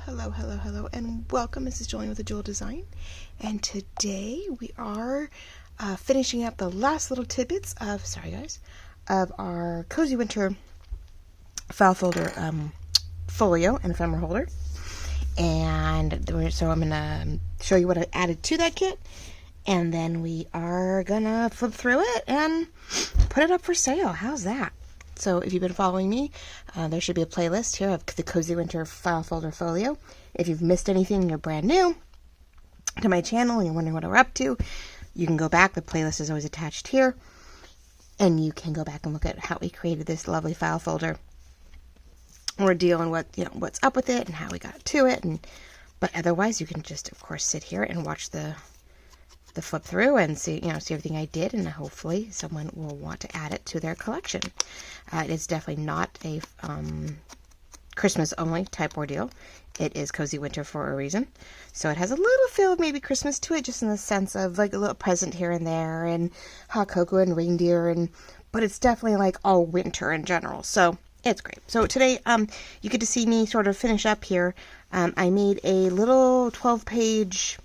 Hello, and welcome. This is Julian with the Jewel Design, and today we are finishing up the last little tidbits of, of our Cozy Winter file folder folio and ephemera holder. And so I'm gonna show you what I added to that kit, and then we are gonna flip through it and put it up for sale. How's that? So if you've been following me, there should be a playlist here of the Cozy Winter File Folder Folio. If you've missed anything and you're brand new to my channel and you're wondering what we're up to, you can go back. The playlist is always attached here. And you can go back and look at how we created this lovely file folder ordeal and what's up with it and how we got to it. But otherwise, you can just, of course, sit here and watch the flip through and see everything I did, and hopefully someone will want to add it to their collection. It's definitely not a Christmas only type ordeal. It is Cozy Winter for a reason. So it has a little feel of maybe Christmas to it, just in the sense of like a little present here and there and hot cocoa and reindeer, but it's definitely like all winter in general. So it's great. So today you get to see me sort of finish up here. I made a little 12-page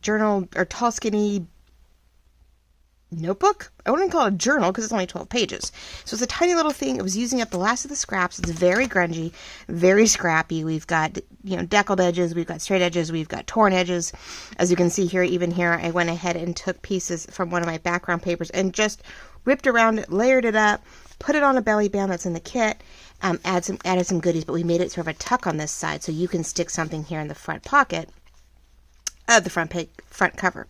journal or tall skinny notebook. I wouldn't call it a journal because it's only 12 pages. So it's a tiny little thing. It was using up the last of the scraps. It's very grungy, very scrappy. We've got, deckled edges, we've got straight edges, we've got torn edges. As you can see here, even here, I went ahead and took pieces from one of my background papers and just ripped around it, layered it up, put it on a belly band that's in the kit, added some goodies, but we made it sort of a tuck on this side so you can stick something here in the front pocket of the front cover.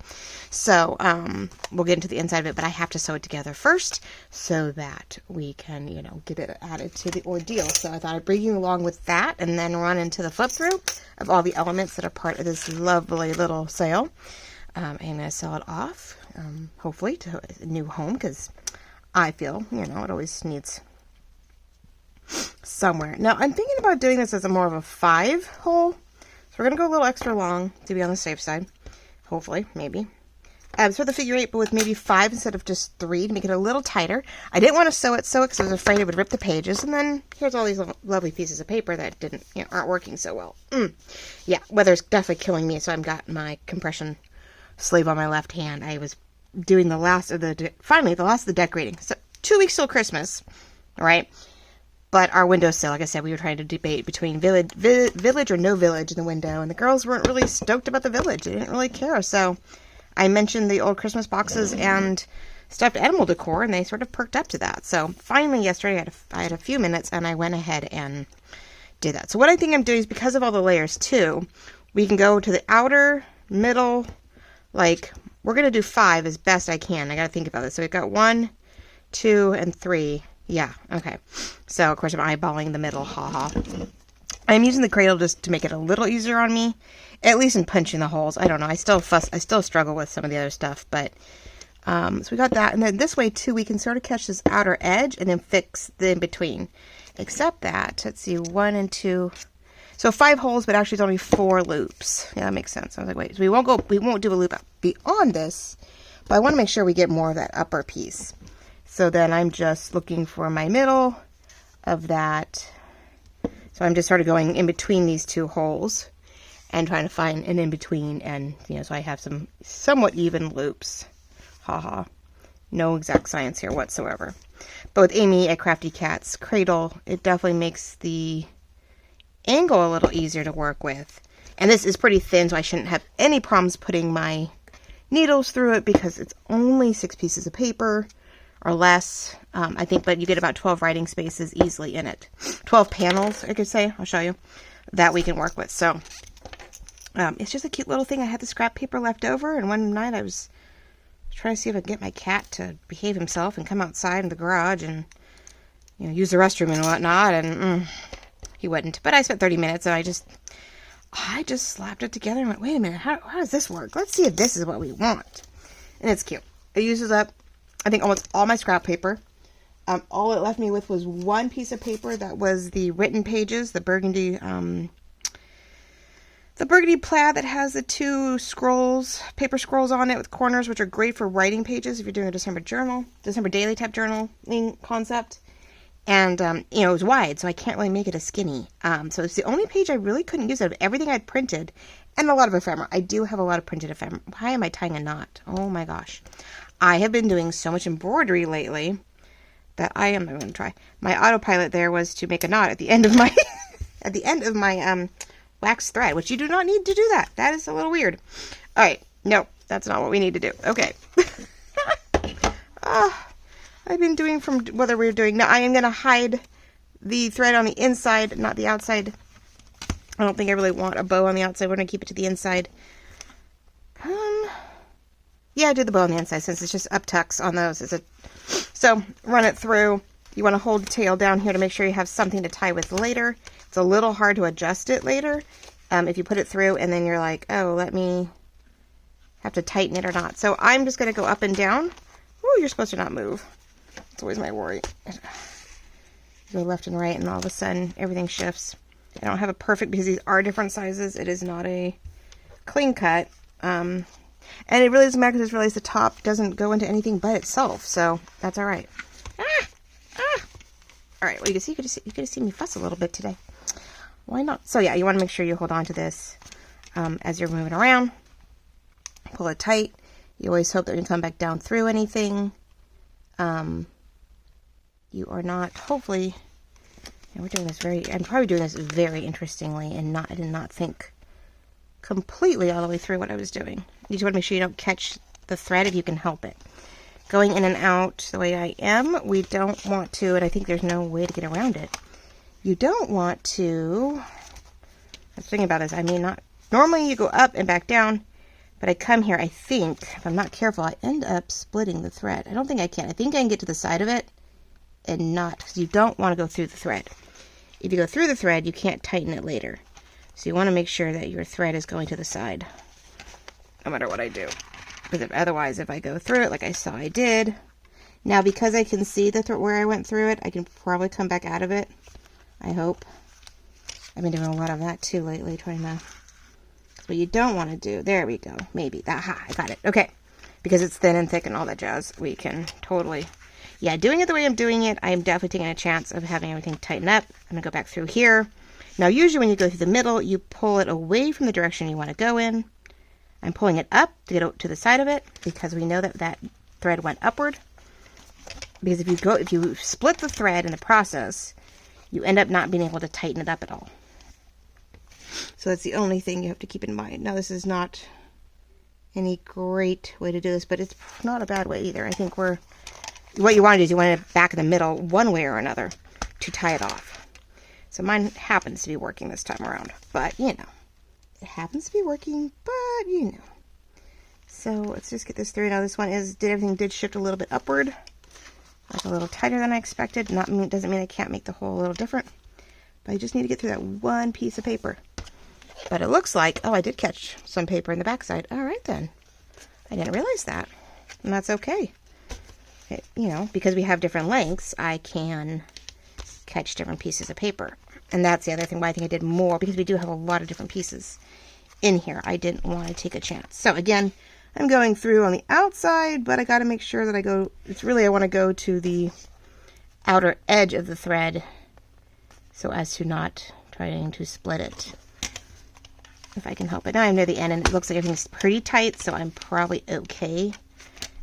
So we'll get into the inside of it, but I have to sew it together first so that we can, get it added to the ordeal. So I thought I'd bring you along with that and then run into the flip through of all the elements that are part of this lovely little sale. I'm going to sell it off, hopefully to a new home, because I feel, it always needs somewhere. Now I'm thinking about doing this as more of a 5-hole. So we're going to go a little extra long to be on the safe side. Hopefully, maybe. So the figure 8, but with maybe 5 instead of just 3 to make it a little tighter. I didn't want to sew it because I was afraid it would rip the pages. And then here's all these lovely pieces of paper that aren't working so well. Yeah, weather's definitely killing me. So I've got my compression sleeve on my left hand. I was doing the last of the decorating. So 2 weeks till Christmas, right? But our windowsill, like I said, we were trying to debate between village or no village in the window, and the girls weren't really stoked about the village. They didn't really care. So I mentioned the old Christmas boxes and stuffed animal decor, and they sort of perked up to that. So finally yesterday I had a few minutes, and I went ahead and did that. So what I think I'm doing is, because of all the layers too, we can go to the outer, middle, like we're going to do 5 as best I can. I got to think about this. So we've got 1, 2, and 3. Yeah, okay. So, of course, I'm eyeballing the middle, haha. I'm using the cradle just to make it a little easier on me, at least in punching the holes. I don't know, I still struggle with some of the other stuff, but, so we got that, and then this way, too, we can sort of catch this outer edge and then fix the in-between. Except that, let's see, 1 and 2, so 5 holes, but actually it's only 4 loops. Yeah, that makes sense. I was like, wait, so we won't do a loop beyond this, but I want to make sure we get more of that upper piece. So then I'm just looking for my middle of that. So I'm just sort of going in between these 2 holes and trying to find an in-between, and, so I have some somewhat even loops. Haha. No exact science here whatsoever. But with Amy at Crafty Cat's Cradle, it definitely makes the angle a little easier to work with. And this is pretty thin, so I shouldn't have any problems putting my needles through it because it's only 6 pieces of paper. Or less, I think, but you get about 12 writing spaces easily in it. 12 panels, I could say, I'll show you, that we can work with. So, it's just a cute little thing. I had the scrap paper left over, and one night I was trying to see if I could get my cat to behave himself and come outside in the garage and, use the restroom and whatnot, and he wouldn't. But I spent 30 minutes, and I just slapped it together and went, wait a minute, how does this work? Let's see if this is what we want. And it's cute. It uses up, I think, almost all my scrap paper. All it left me with was 1 piece of paper that was the written pages, the burgundy plaid that has the 2 paper scrolls on it with corners, which are great for writing pages if you're doing a December daily type journaling concept. And, you know, it was wide, so I can't really make it a skinny. So it's the only page I really couldn't use out of everything I'd printed, and a lot of ephemera. I do have a lot of printed ephemera. Why am I tying a knot? Oh my gosh. I have been doing so much embroidery lately that I'm going to try. My autopilot there was to make a knot at the end of my, at the end of my, wax thread, which you do not need to do that. That is a little weird. All right. No, that's not what we need to do. Okay. I've been doing from whether we're doing, now I am going to hide the thread on the inside, not the outside. I don't think I really want a bow on the outside. We're going to keep it to the inside. Yeah, I do the bow on the inside since it's just up tucks on those. So run it through. You want to hold the tail down here to make sure you have something to tie with later. It's a little hard to adjust it later. If you put it through and then you're like, oh, let me have to tighten it or not. So I'm just going to go up and down. Oh, you're supposed to not move. It's always my worry. Go left and right and all of a sudden everything shifts. I don't have a perfect because these are different sizes. It is not a clean cut. And it really doesn't matter because I just realized the top doesn't go into anything but itself. So that's all right. All right, well, you could have seen me fuss a little bit today. Why not? So yeah, you want to make sure you hold on to this as you're moving around. Pull it tight. You always hope that you come back down through anything. You are not, hopefully, and we're doing this I'm probably doing this very interestingly and I did not think completely all the way through what I was doing. You just want to make sure you don't catch the thread if you can help it. Going in and out the way I am, we don't want to, and I think there's no way to get around it. You don't want to, I was thinking about this, I mean, not, normally you go up and back down, but I come here, I think, if I'm not careful, I end up splitting the thread. I don't think I can. I think I can get to the side of it and not, because you don't want to go through the thread. If you go through the thread, you can't tighten it later. So you want to make sure that your thread is going to the side, no matter what I do. Because otherwise, if I go through it like I saw I did, now because I can see the where I went through it, I can probably come back out of it. I hope. I've been doing a lot of that too lately, trying to. What you don't want to do, there we go, maybe, I got it, okay. Because it's thin and thick and all that jazz, we can totally, yeah, doing it the way I'm doing it, I'm definitely taking a chance of having everything tighten up. I'm going to go back through here. Now, usually when you go through the middle, you pull it away from the direction you want to go in. I'm pulling it up to get to the side of it because we know that that thread went upward. Because if you split the thread in the process, you end up not being able to tighten it up at all. So that's the only thing you have to keep in mind. Now, this is not any great way to do this, but it's not a bad way either. I think what you want to do is you want it back in the middle one way or another to tie it off. So mine happens to be working this time around, but you know, it happens to be working, but you know. So let's just get this through. Now this one everything did shift a little bit upward, like a little tighter than I expected. Doesn't mean I can't make the hole a little different, but I just need to get through that one piece of paper. But it looks like, oh, I did catch some paper in the backside. All right then, I didn't realize that, and that's okay. You know, because we have different lengths, I can catch different pieces of paper. And that's the other thing why I think I did more, because we do have a lot of different pieces in here. I didn't want to take a chance. So again, I'm going through on the outside, but I got to make sure that I want to go to the outer edge of the thread so as to not trying to split it. If I can help it. Now I'm near the end and it looks like everything's pretty tight, so I'm probably okay.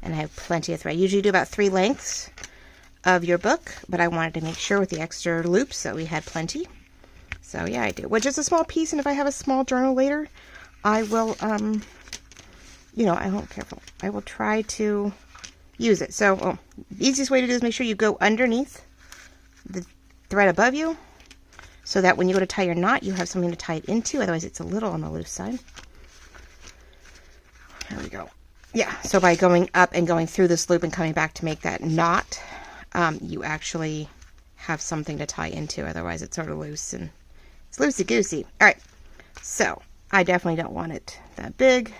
And I have plenty of thread. Usually you do about 3 lengths of your book, but I wanted to make sure with the extra loops that we had plenty. So yeah, I do. Which is a small piece, and if I have a small journal later, I will, you know, I won't careful. I will try to use it. So the easiest way to do is make sure you go underneath the thread above you, so that when you go to tie your knot, you have something to tie it into. Otherwise, it's a little on the loose side. There we go. Yeah, so by going up and going through this loop and coming back to make that knot, you actually have something to tie into. Otherwise, it's sort of loose and it's loosey-goosey. All right, so I definitely don't want it that big.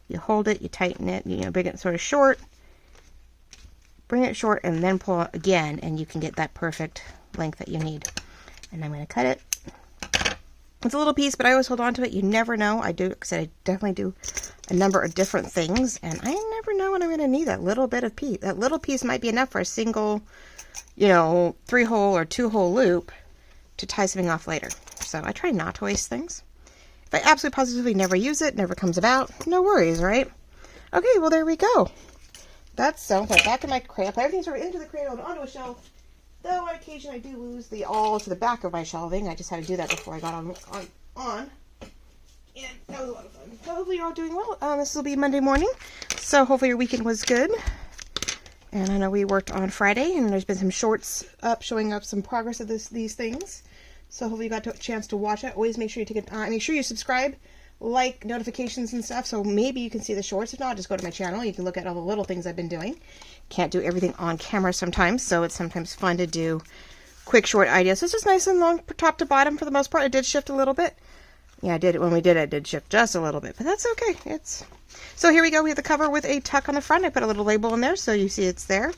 You hold it, you tighten it, you know, bring it sort of short, bring it short, and then pull it again, and you can get that perfect length that you need. And I'm going to cut it. It's a little piece, but I always hold on to it. You never know. I do, because I definitely do a number of different things, and I never know when I'm going to need that little bit of piece. That little piece might be enough for a single you know, 3-hole or 2-hole loop to tie something off later. So I try not to waste things. If I absolutely positively never use it, never comes about, no worries, right? Okay, well, there we go. That's so. Back in my cradle. Everything's sort of into the cradle and onto a shelf. Though on occasion I do lose the all to the back of my shelving. I just had to do that before I got on. And that was a lot of fun. So hopefully you're all doing well. This will be Monday morning. So hopefully your weekend was good. And I know we worked on Friday, and there's been some shorts up showing up some progress of these things. So hopefully you got a chance to watch it. Always make sure you take it. Make sure you subscribe, like notifications and stuff. So maybe you can see the shorts. If not, just go to my channel. You can look at all the little things I've been doing. Can't do everything on camera sometimes, so it's sometimes fun to do quick short ideas. So it's just nice and long, top to bottom for the most part. It did shift a little bit. Yeah, I did it when we did it. It did shift just a little bit, but that's okay. So here we go. We have the cover with a tuck on the front. I put a little label in there so you see it's there.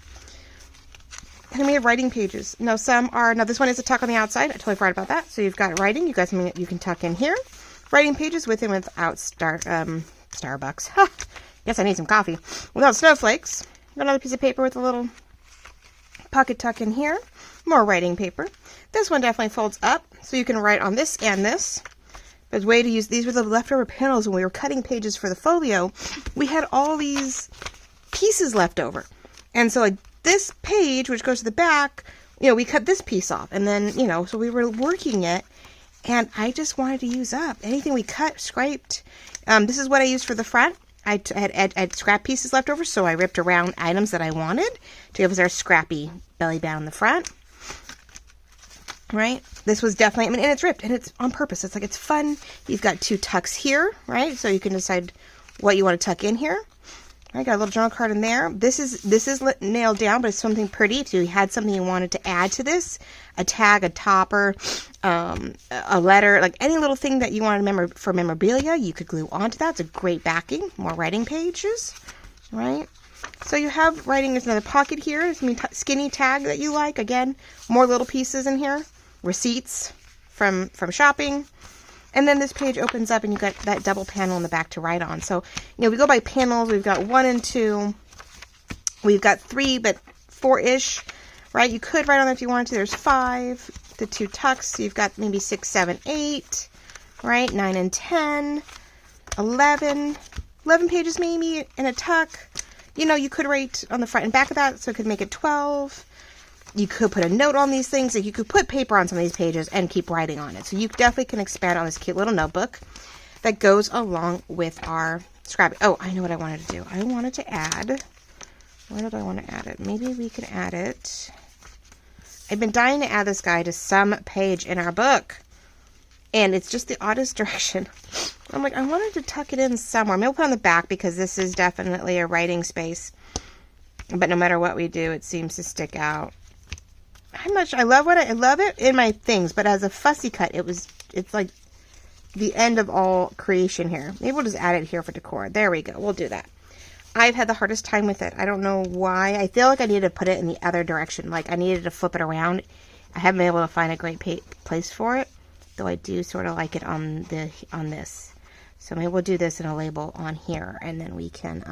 And then we have writing pages. Now this one is a tuck on the outside. I totally forgot about that. So you've got writing. You got something that you can tuck in here. Writing pages with and without Starbucks. Guess I need some coffee. Without snowflakes. Another piece of paper with a little pocket tuck in here. More writing paper. This one definitely folds up, so you can write on this and this. There's a way to use, these were the leftover panels when we were cutting pages for the folio. We had all these pieces left over. And so like this page, which goes to the back, we cut this piece off. And then, so we were working it. And I just wanted to use up anything we cut, scraped. This is what I used for the front. I had scrap pieces left over, so I ripped around items that I wanted to give us our scrappy belly band in the front. Right? This was definitely, and it's ripped, and it's on purpose. It's like, it's fun. You've got 2 tucks here, right? So you can decide what you want to tuck in here. I got a little journal card in there. This is nailed down, but it's something pretty. If you had something you wanted to add to this, a tag, a topper, a letter, like any little thing that you wanted for memorabilia, you could glue onto that. It's a great backing. More writing pages, right? So you have writing. There's another pocket here. There's a skinny tag that you like. Again, more little pieces in here. Receipts from shopping. And then this page opens up and you've got that double panel in the back to write on. So, we go by panels. We've got 1 and 2. We've got 3, but 4-ish, right? You could write on it if you wanted to. There's 5, the 2 tucks. So you've got maybe 6, 7, 8, right? 9 and 10, 11 pages maybe in a tuck. You could write on the front and back of that, so it could make it 12. You could put a note on these things. Like you could put paper on some of these pages and keep writing on it. So you definitely can expand on this cute little notebook that goes along with our scrap. Oh, I know what I wanted to do. I wanted to add, where did I want to add it? Maybe we can add it. I've been dying to add this guy to some page in our book. And it's just the oddest direction. I'm like, I wanted to tuck it in somewhere. Maybe we'll put it on the back because this is definitely a writing space. But no matter what we do, it seems to stick out. I love it in my things, but as a fussy cut, it's like the end of all creation here. Maybe we'll just add it here for decor. There we go. We'll do that. I've had the hardest time with it. I don't know why. I feel like I needed to put it in the other direction. Like I needed to flip it around. I haven't been able to find a great place for it, though I do sort of like it on this. So maybe we'll do this in a label on here, and then we can,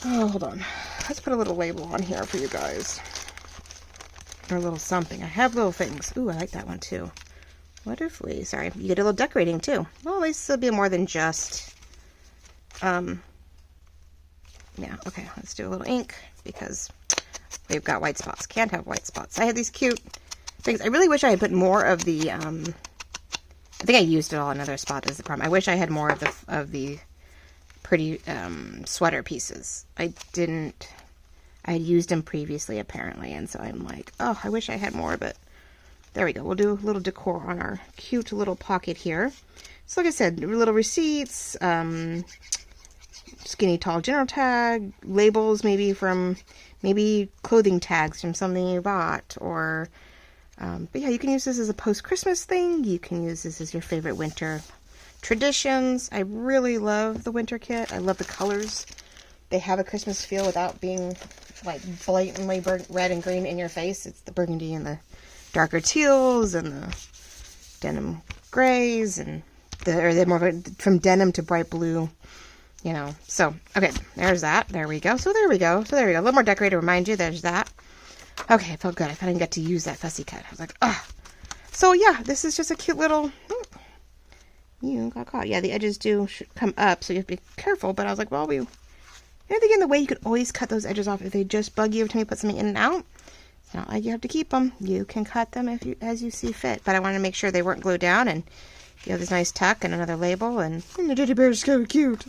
oh, hold on. Let's put a little label on here for you guys. Or a little something. I have little things. Ooh, I like that one too. What if sorry, you get a little decorating too. Well, at least it'll be more than just, yeah, okay, let's do a little ink because we've got white spots. Can't have white spots. I had these cute things. I really wish I had put more of the, I think I used it all in another spot is the problem. I wish I had more of the pretty, sweater pieces. I didn't. I had used them previously, apparently, and so I'm like, oh, I wish I had more, but there we go. We'll do a little decor on our cute little pocket here. So like I said, little receipts, skinny tall general tag, labels maybe clothing tags from something you bought, or, but yeah, you can use this as a post-Christmas thing. You can use this as your favorite winter traditions. I really love the winter kit. I love the colors. They have a Christmas feel without being like blatantly red and green in your face. It's the burgundy and the darker teals and the denim grays and they're more from denim to bright blue. you know. So, okay, there's that. There we go. So there we go. A little more decorated to remind you. There's that. Okay, it felt good. I finally got to use that fussy cut. I was like, oh. So yeah, this is just a cute little, you got caught. Yeah, the edges do come up, so you have to be careful. But I was like, well, anything in the way, you can always cut those edges off if they just bug you every time you put something in and out. It's not like you have to keep them. You can cut them as you see fit. But I wanted to make sure they weren't glued down, and you have this nice tuck and another label, and the teddy bear is so cute.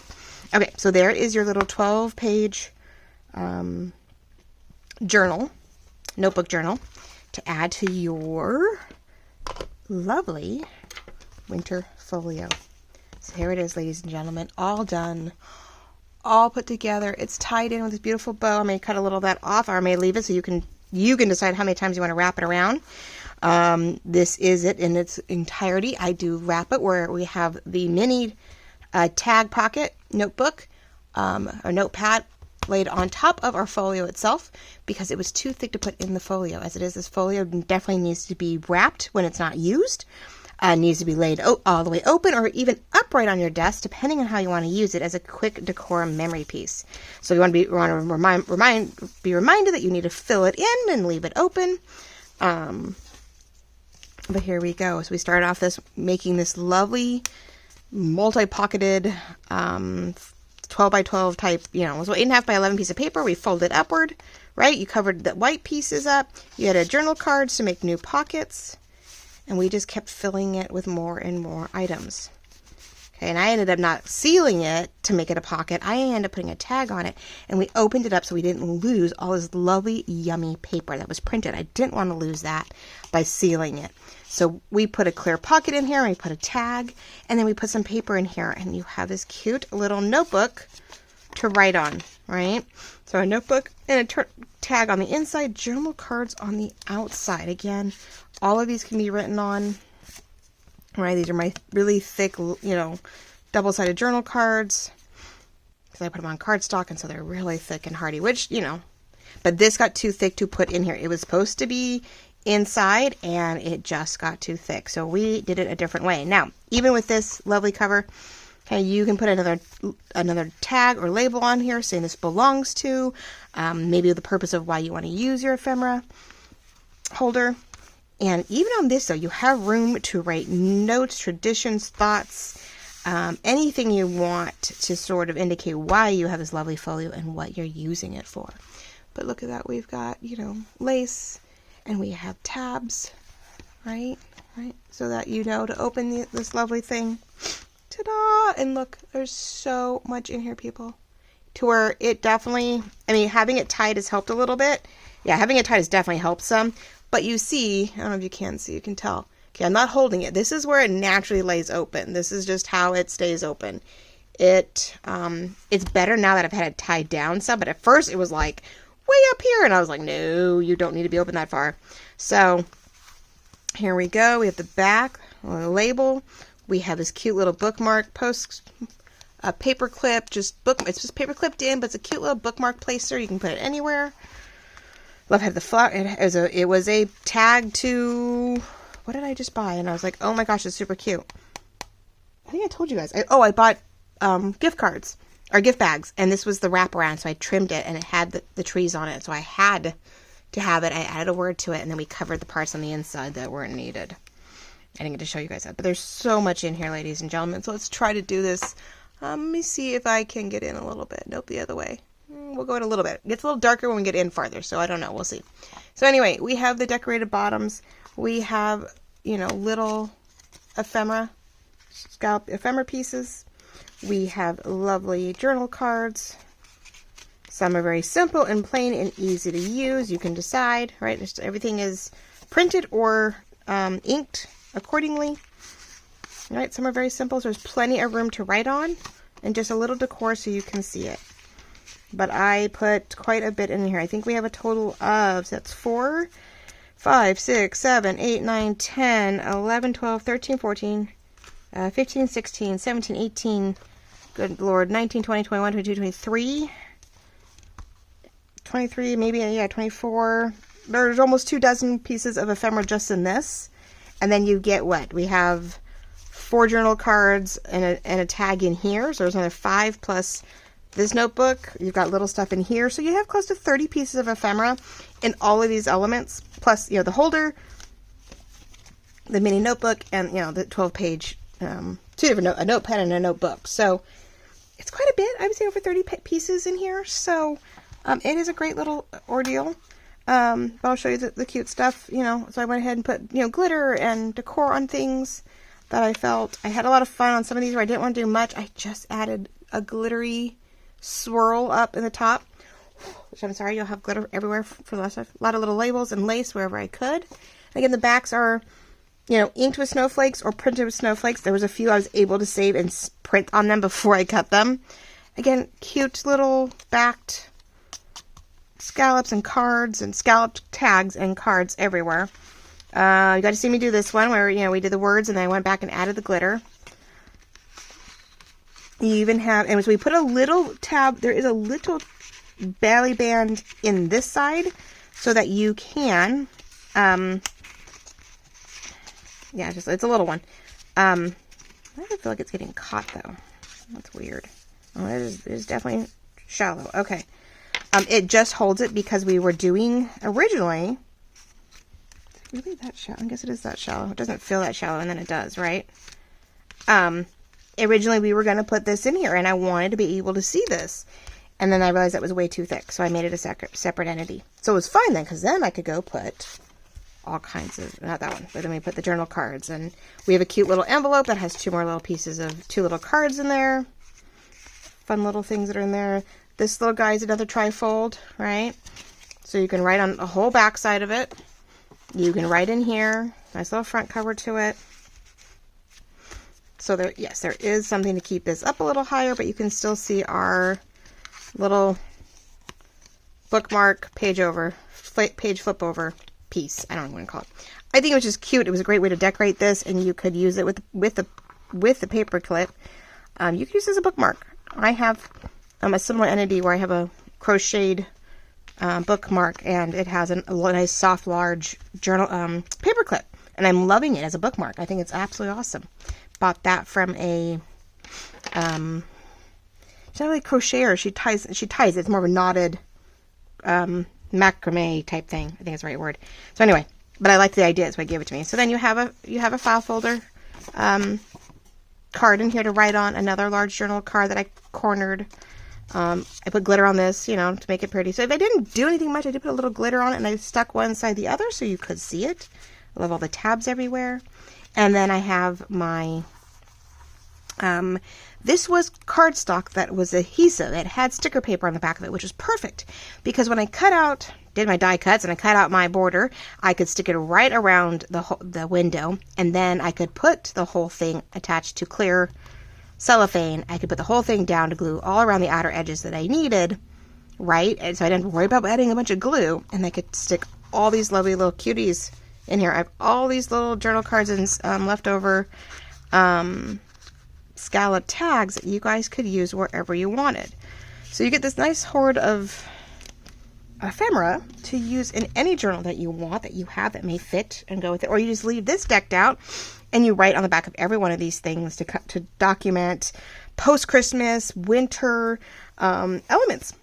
Okay, so there is your little 12-page journal, notebook journal, to add to your lovely winter folio. So here it is, ladies and gentlemen, all done, all put together. It's tied in with this beautiful bow. I may cut a little of that off, or I may leave it so you can decide how many times you want to wrap it around. This is it in its entirety. I do wrap it where we have the mini tag pocket notebook or notepad laid on top of our folio itself because it was too thick to put in the folio. As it is, this folio definitely needs to be wrapped when it's not used. Needs to be laid all the way open or even upright on your desk, depending on how you want to use it, as a quick decorum memory piece. So you want to be reminded that you need to fill it in and leave it open. But here we go. So we started off making this lovely multi-pocketed 12 by 12 type, so 8.5 by 11 piece of paper. We folded upward, right? You covered the white pieces up. You had a journal cards to make new pockets. And we just kept filling it with more and more items. Okay, and I ended up not sealing it to make it a pocket. I ended up putting a tag on it, and we opened it up so we didn't lose all this lovely, yummy paper that was printed. I didn't want to lose that by sealing it. So we put a clear pocket in here, and we put a tag, and then we put some paper in here, and you have this cute little notebook to write on, right? So a notebook and a tag on the inside, journal cards on the outside. Again, all of these can be written on, right? These are my really thick, double-sided journal cards because I put them on cardstock, and so they're really thick and hardy, which, but this got too thick to put in here. It was supposed to be inside, and it just got too thick. So we did it a different way. Now, even with this lovely cover, okay, you can put another tag or label on here saying this belongs to, maybe the purpose of why you want to use your ephemera holder. And even on this, though, you have room to write notes, traditions, thoughts, anything you want to sort of indicate why you have this lovely folio and what you're using it for. But look at that. We've got, lace, and we have tabs, right? So that to open this lovely thing. Ta-da! And look, there's so much in here, people. To where it definitely, having it tied has helped a little bit. Yeah, having it tied has definitely helped some. But you see, I don't know if you can see, you can tell. Okay, I'm not holding it. This is where it naturally lays open. This is just how it stays open. It's better now that I've had it tied down some, but at first it was like way up here, and I was like, no, you don't need to be open that far. So here we go. We have the back, the label. We have this cute little bookmark paper clip, it's just paper clipped in, but it's a cute little bookmark placer. You can put it anywhere. Love had the flower. It was a tag to, what did I just buy? And I was like, oh my gosh, it's super cute. I think I told you guys. I bought gift cards or gift bags, and this was the wraparound, so I trimmed it, and it had the trees on it, so I had to have it. I added a word to it, and then we covered the parts on the inside that weren't needed. I didn't get to show you guys that, but there's so much in here, ladies and gentlemen. So let's try to do this. Let me see if I can get in a little bit. Nope, the other way. We'll go in a little bit. It gets a little darker when we get in farther, so I don't know. We'll see. So anyway, we have the decorated bottoms. We have, little scallop ephemera pieces. We have lovely journal cards. Some are very simple and plain and easy to use. You can decide, right? Everything is printed or inked accordingly. All right, some are very simple, so there's plenty of room to write on, and just a little decor so you can see it. But I put quite a bit in here. I think we have a total of, so that's 4, 5, 6, 7, 8, 9, 10, 11, 12, 13, 14, 15, 16, 17, 18, good Lord, 19, 20, 21, 22, 23, 23, maybe, yeah, 24. There's almost 24 pieces of ephemera just in this. And then you get what? We have 4 journal cards and a tag in here. So there's another 5 plus this notebook. You've got little stuff in here. So you have close to 30 pieces of ephemera in all of these elements. Plus, the holder, the mini notebook, and, the 12-page, two different, a notepad and a notebook. So it's quite a bit. I would say over 30 pieces in here. So it is a great little ordeal. But I'll show you the cute stuff, so I went ahead and put, glitter and decor on things that I felt. I had a lot of fun on some of these where I didn't want to do much. I just added a glittery swirl up in the top, which I'm sorry, you'll have glitter everywhere for the rest of, a lot of little labels and lace wherever I could. And again, the backs are, inked with snowflakes or printed with snowflakes. There was a few I was able to save and print on them before I cut them. Again, cute little backed scallops and cards and scalloped tags and cards everywhere. You got to see me do this one where, we did the words and then I went back and added the glitter. You even have, and so we put a little tab, there is a little belly band in this side so that you can, it's a little one. I don't feel like it's getting caught though. That's weird. Oh, it is definitely shallow. Okay. It just holds it because we were doing originally, is it really that shallow? I guess it is that shallow. It doesn't feel that shallow and then it does, right? Originally we were going to put this in here and I wanted to be able to see this. And then I realized that was way too thick. So I made it a separate entity. So it was fine then, because then I could go put all kinds of, not that one, but then we put the journal cards. And we have a cute little envelope that has 2 more little pieces of 2 little cards in there. Fun little things that are in there. This little guy is another trifold, right? So you can write on the whole back side of it. You can write in here. Nice little front cover to it. So there, yes, there is something to keep this up a little higher, but you can still see our little bookmark page flip over piece. I don't know what to call it. I think it was just cute. It was a great way to decorate this, and you could use it with the paper clip. You could use it as a bookmark. I have a similar entity where I have a crocheted bookmark, and it has a nice soft large journal paper clip, and I'm loving it as a bookmark. I think it's absolutely awesome. Bought that from a she's not really a crocheter. She ties it. It's more of a knotted macrame type thing. I think that's the right word. So anyway, but I liked the idea, so I gave it to me. So then you have a file folder card in here to write on, another large journal card that I cornered. I put glitter on this, to make it pretty. So if I didn't do anything much, I did put a little glitter on it, and I stuck one side the other so you could see it. I love all the tabs everywhere. And then I have my, this was cardstock that was adhesive. It had sticker paper on the back of it, which was perfect. Because when I did my die cuts and I cut out my border, I could stick it right around the window. And then I could put the whole thing attached to clear cellophane. I could put the whole thing down to glue all around the outer edges that I needed, right? And so I didn't worry about adding a bunch of glue. And I could stick all these lovely little cuties in here. I have all these little journal cards and leftover scallop tags that you guys could use wherever you wanted. So you get this nice hoard of ephemera to use in any journal that you want, that you have, that may fit and go with it. Or you just leave this decked out and you write on the back of every one of these things to document post-Christmas, winter elements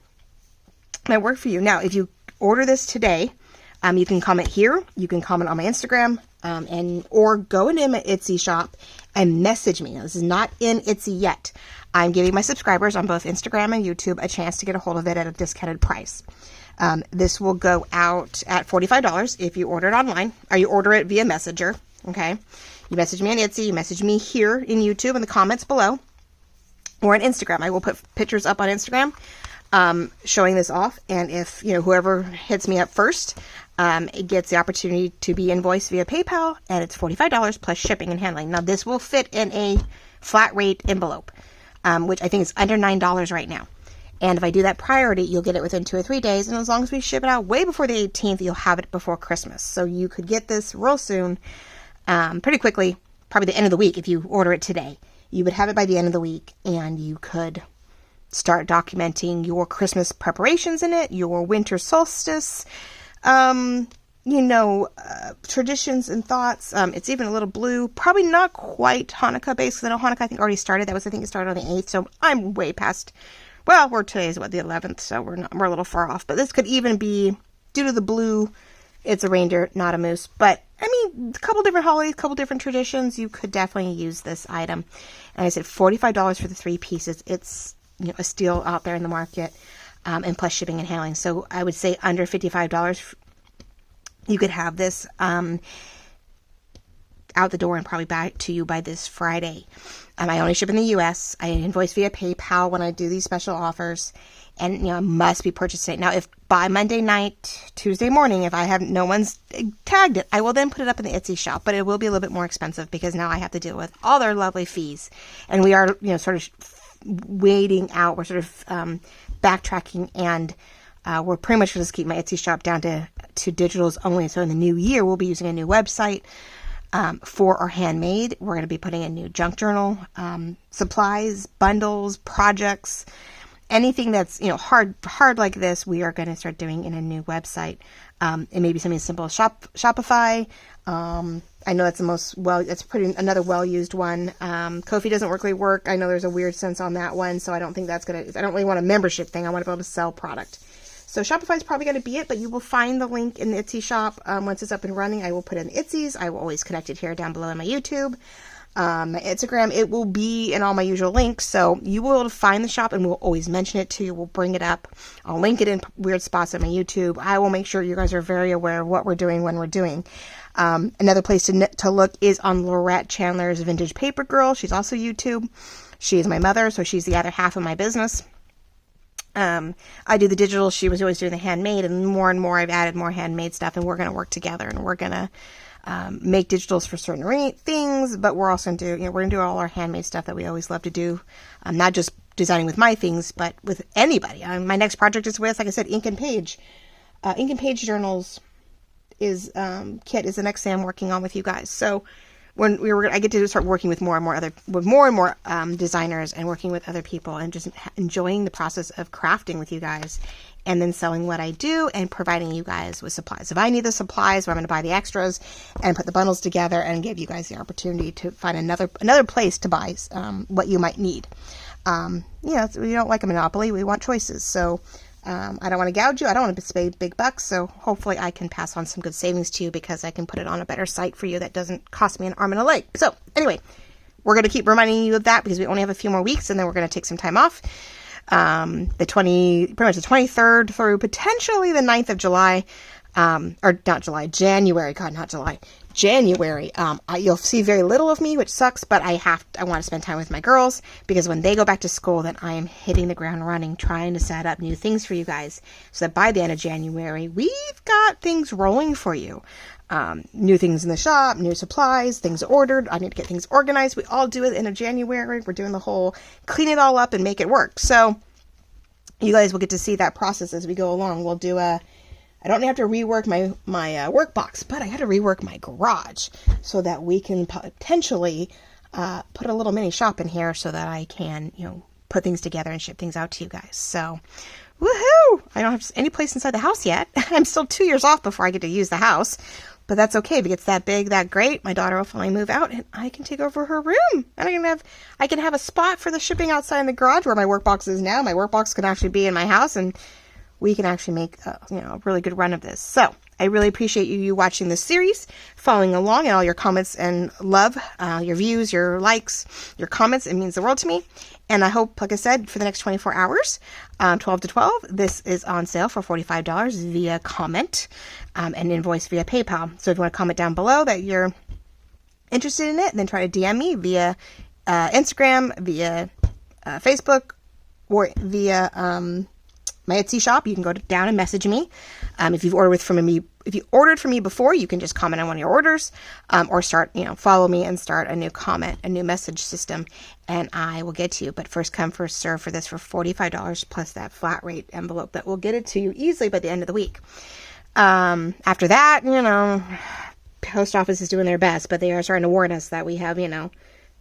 that work for you. Now, if you order this today, you can comment here, you can comment on my Instagram, or go into my Etsy shop and message me. Now, this is not in Etsy yet. I'm giving my subscribers on both Instagram and YouTube a chance to get a hold of it at a discounted price. This will go out at $45 if you order it online, or you order it via Messenger, okay? You message me on Etsy, you message me here in YouTube in the comments below, or on Instagram. I will put pictures up on Instagram showing this off, and if, whoever hits me up first, it gets the opportunity to be invoiced via PayPal, and it's $45 plus shipping and handling. Now, this will fit in a flat rate envelope, which I think is under $9 right now. And if I do that priority, you'll get it within 2 or 3 days. And as long as we ship it out way before the 18th, you'll have it before Christmas. So you could get this real soon, pretty quickly, probably the end of the week if you order it today. You would have it by the end of the week, and you could start documenting your Christmas preparations in it, your winter solstice traditions and thoughts. It's even a little blue, probably not quite Hanukkah based, because I know Hanukkah I think already started. I think it started on the 8th, so I'm way past. Well, today's the 11th, so we're a little far off. But this could even be due to the blue. It's a reindeer, not a moose. But I mean, a couple different holidays, a couple different traditions. You could definitely use this item. And I said $45 for the 3 pieces. It's a steal out there in the market, and plus shipping and handling. So I would say under $55. You could have this out the door and probably back to you by this Friday. I only ship in the U.S. I invoice via PayPal when I do these special offers. And, it must be purchased today. Now, if by Monday night, Tuesday morning, if I have no one's tagged it, I will then put it up in the Etsy shop. But it will be a little bit more expensive because now I have to deal with all their lovely fees. And we are, sort of waiting out. We're sort of backtracking, and we're pretty much going to keep my Etsy shop down to digitals only. So in the new year, we'll be using a new website for our handmade. We're going to be putting a new junk journal, supplies, bundles, projects, anything that's hard like this. We are going to start doing in a new website. It may be something as simple as Shopify. I know that's another well-used one. Ko-fi doesn't really work. I know there's a weird sense on that one, so I don't think I don't really want a membership thing. I want to be able to sell product. So Shopify is probably going to be it, but you will find the link in the Etsy shop. Once it's up and running, I will put it in Etsy's. I will always connect it here down below in my YouTube. My Instagram, it will be in all my usual links. So you will be able to find the shop, and we'll always mention it to you. We'll bring it up. I'll link it in weird spots on my YouTube. I will make sure you guys are very aware of what we're doing when we're doing. Another place to look is on Lorette Chandler's Vintage Paper Girl. She's also YouTube. She is my mother, so she's the other half of my business. I do the digital. She was always doing the handmade, and more I've added more handmade stuff, and we're going to work together, and we're going to make digitals for certain things, but we're also going to do, we're going to do all our handmade stuff that we always love to do. Not just designing with my things, but with anybody. My next project is with, like I said, Ink and Page. Ink and Page Journals is the next thing I'm working on with you guys. So I get to start working with more and more designers, and working with other people, and just enjoying the process of crafting with you guys, and then selling what I do and providing you guys with supplies. If I need the supplies, I'm going to buy the extras and put the bundles together and give you guys the opportunity to find another place to buy what you might need. We don't like a monopoly. We want choices. So I don't want to gouge you. I don't want to pay big bucks. So hopefully I can pass on some good savings to you, because I can put it on a better site for you that doesn't cost me an arm and a leg. So anyway, we're going to keep reminding you of that, because we only have a few more weeks, and then we're going to take some time off. Pretty much the 23rd through potentially the 9th of July, or not July, January. God, not July. January. You'll see very little of me, which sucks, but I want to spend time with my girls, because when they go back to school, then I am hitting the ground running, trying to set up new things for you guys, so that by the end of January, we've got things rolling for you. New things in the shop, new supplies, things ordered. I need to get things organized. We all do it in January. We're doing the whole clean it all up and make it work. So you guys will get to see that process as we go along. We'll do I don't have to rework my work box, but I had to rework my garage so that we can potentially put a little mini shop in here, so that I can, put things together and ship things out to you guys. So woohoo! I don't have any place inside the house yet. I'm still 2 years off before I get to use the house. But that's okay, because it's that big, that great. My daughter will finally move out, and I can take over her room. And I can have a spot for the shipping outside in the garage where my work box is now. My work box can actually be in my house, and we can actually make a really good run of this. So I really appreciate you watching this series, following along, and all your comments and love, your views, your likes, your comments. It means the world to me. And I hope, like I said, for the next 24 hours, 12 to 12, this is on sale for $45 via comment, and invoice via PayPal. So if you want to comment down below that you're interested in it, then try to DM me via Instagram, via Facebook, or via my Etsy shop. You can go down and message me. If you ordered from me before, you can just comment on one of your orders, or start, follow me and start a new message system, and I will get to you. But first come, first serve for this, for $45 plus that flat rate envelope that will get it to you easily by the end of the week. After that, post office is doing their best, but they are starting to warn us that we have,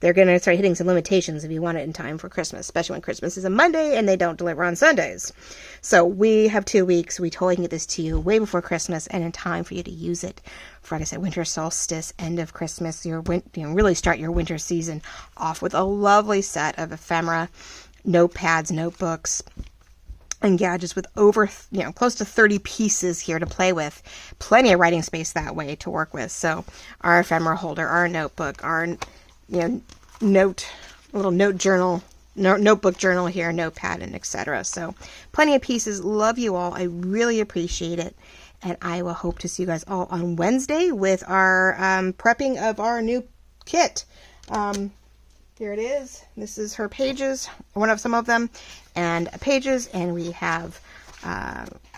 they're going to start hitting some limitations if you want it in time for Christmas, especially when Christmas is a Monday and they don't deliver on Sundays. So we have 2 weeks. We totally can get this to you way before Christmas and in time for you to use it for, like I said, winter solstice, end of Christmas. Really start your winter season off with a lovely set of ephemera, notepads, notebooks, and gadgets with over, close to 30 pieces here to play with. Plenty of writing space that way to work with. So our ephemera holder, our notebook, our, little note journal, notebook journal here, notepad, and etc. So plenty of pieces. Love you all. I really appreciate it. And I will hope to see you guys all on Wednesday with our prepping of our new kit. Here it is. This is her pages, one of some of them, and pages, and we have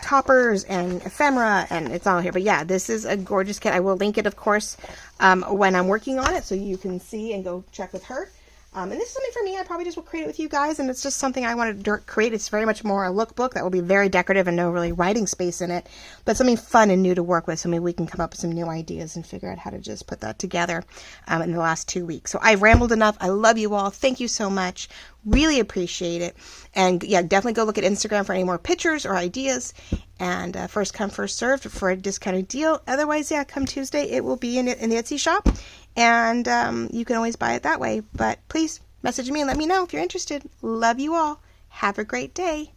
toppers and ephemera, and it's all here. But yeah, this is a gorgeous kit. I will link it, of course, when I'm working on it, so you can see and go check with her. And this is something for me. I probably just will create it with you guys, and it's just something I wanted to create. It's very much more a lookbook that will be very decorative and no really writing space in it, but something fun and new to work with. So maybe we can come up with some new ideas and figure out how to just put that together in the last 2 weeks. So I've rambled enough. I love you all. Thank you so much. Really appreciate it. And yeah, definitely go look at Instagram for any more pictures or ideas. And first come, first served for a discounted deal. Otherwise, yeah, come Tuesday, it will be in the Etsy shop. And you can always buy it that way. But please message me and let me know if you're interested. Love you all. Have a great day.